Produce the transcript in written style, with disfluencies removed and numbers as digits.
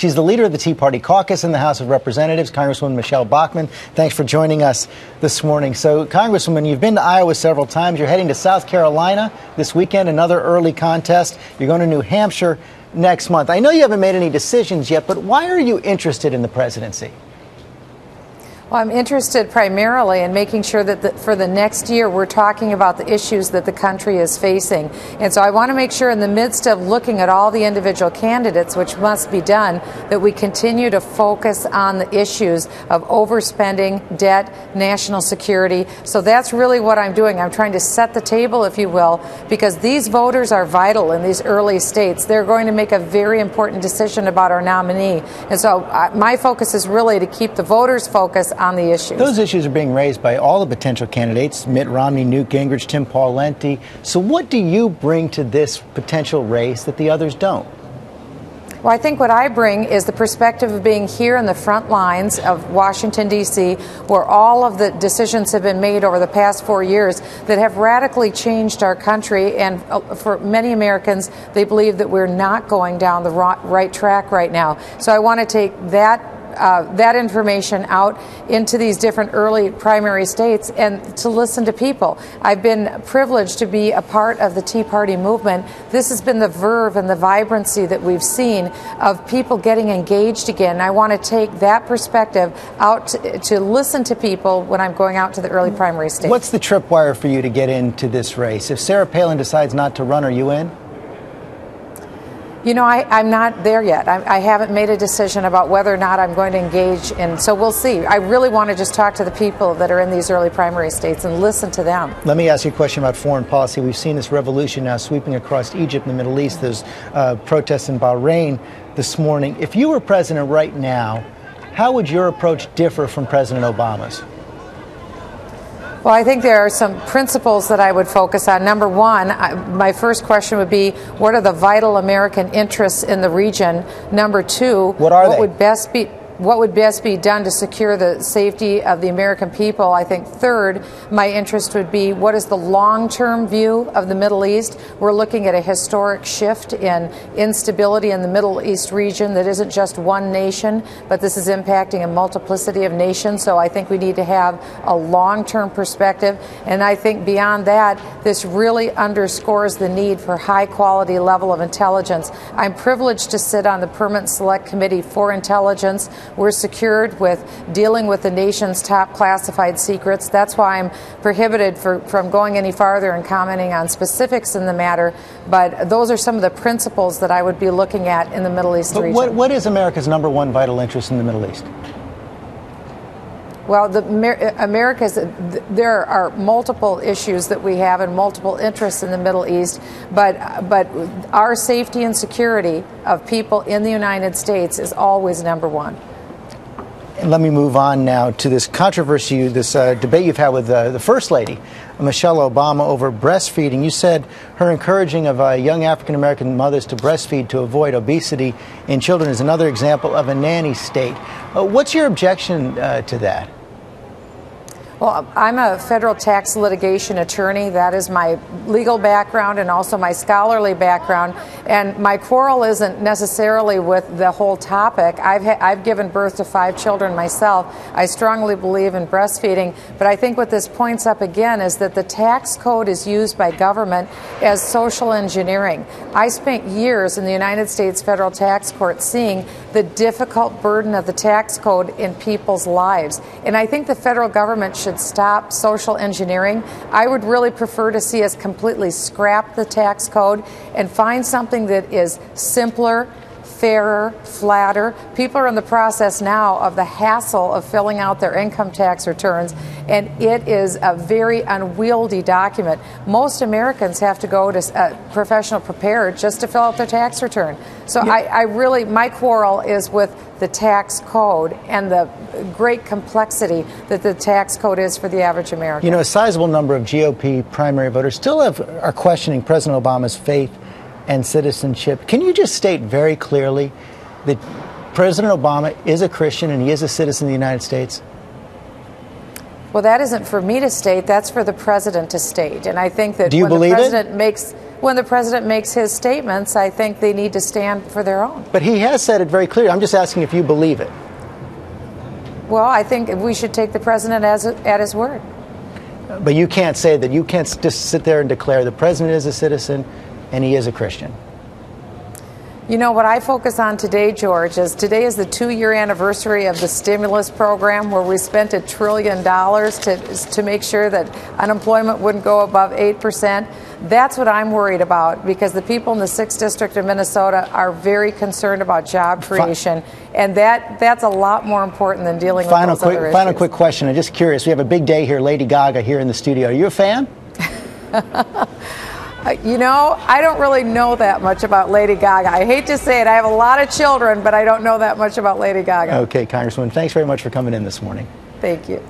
She's the leader of the Tea Party caucus in the House of Representatives, Congresswoman Michele Bachmann. Thanks for joining us this morning. So, Congresswoman, you've been to Iowa several times. You're heading to South Carolina this weekend, another early contest. You're going to New Hampshire next month. I know you haven't made any decisions yet, but why are you interested in the presidency? Well, I'm interested primarily in making sure that for the next year we're talking about the issues that the country is facing. And so I want to make sure in the midst of looking at all the individual candidates, which must be done, that we continue to focus on the issues of overspending, debt, national security. So that's really what I'm doing. I'm trying to set the table, if you will, because these voters are vital in these early states. They're going to make a very important decision about our nominee. And so my focus is really to keep the voters focused on the issues. Those issues are being raised by all the potential candidates, Mitt Romney, Newt Gingrich, Tim Pawlenty. So what do you bring to this potential race that the others don't? Well, I think what I bring is the perspective of being here in the front lines of Washington, D.C., where all of the decisions have been made over the past 4 years that have radically changed our country. And for many Americans, they believe that we're not going down the right track right now. So I want to take that information out into these different early primary states and to listen to people. I've been privileged to be a part of the Tea Party movement. This has been the verve and the vibrancy that we've seen of people getting engaged again. I want to take that perspective out to listen to people when I'm going out to the early primary states. What's the tripwire for you to get into this race? If Sarah Palin decides not to run, are you in? You know, I'm not there yet. I haven't made a decision about whether or not I'm going to engage, and so we'll see. I really want to just talk to the people that are in these early primary states and listen to them. Let me ask you a question about foreign policy. We've seen this revolution now sweeping across Egypt and the Middle East. There's protests in Bahrain this morning. If you were president right now, how would your approach differ from President Obama's? Well, I think there are some principles that I would focus on. Number one, my first question would be, what are the vital American interests in the region? Number two, what would best be done to secure the safety of the American people? I think third, my interest would be, what is the long-term view of the Middle East? We're looking at a historic shift in instability in the Middle East region that isn't just one nation, but this is impacting a multiplicity of nations. So I think we need to have a long-term perspective. And I think beyond that, this really underscores the need for high-quality level of intelligence. I'm privileged to sit on the Permanent Select Committee for Intelligence. We're secured with dealing with the nation's top classified secrets. That's why I'm prohibited from going any farther and commenting on specifics in the matter. But those are some of the principles that I would be looking at in the Middle East region. What is America's number one vital interest in the Middle East? Well, there are multiple issues that we have and multiple interests in the Middle East, but our safety and security of people in the United States is always number one. And let me move on now to this controversy, this debate you've had with the First Lady, Michelle Obama, over breastfeeding. You said her encouraging of young African-American mothers to breastfeed to avoid obesity in children is another example of a nanny state. What's your objection to that? Well, I'm a federal tax litigation attorney. That is my legal background and also my scholarly background. And my quarrel isn't necessarily with the whole topic. I've given birth to 5 children myself. I strongly believe in breastfeeding. But I think what this points up again is that the tax code is used by government as social engineering. I spent years in the United States federal tax court seeing the difficult burden of the tax code in people's lives. And I think the federal government should stop social engineering. I would really prefer to see us completely scrap the tax code and find something that is simpler, fairer, flatter. People are in the process now of the hassle of filling out their income tax returns, and it is a very unwieldy document. Most Americans have to go to a professional preparer just to fill out their tax return. So yeah. My quarrel is with the tax code and the great complexity that the tax code is for the average American. You know, a sizable number of GOP primary voters still are questioning President Obama's faith and citizenship. Can you just state very clearly that President Obama is a Christian and he is a citizen of the United States? Well, that isn't for me to state. That's for the president to state. And I think that when the president makes when the president makes his statements, I think they need to stand for their own. But he has said it very clearly. I'm just asking if you believe it. Well, I think we should take the president at his word. But you can't say that. You can't just sit there and declare the president is a citizen and he is a Christian. You know, what I focus on today, George, is today is the 2-year anniversary of the stimulus program, where we spent $1 trillion to make sure that unemployment wouldn't go above 8%. That's what I'm worried about, because the people in the 6th District of Minnesota are very concerned about job creation, and that's a lot more important than dealing with those other issues. Final quick question. I'm just curious. We have a big day here, Lady Gaga here in the studio. Are you a fan? You know, I don't really know that much about Lady Gaga. I hate to say it. I have a lot of children, but I don't know that much about Lady Gaga. Okay, Congresswoman, thanks very much for coming in this morning. Thank you.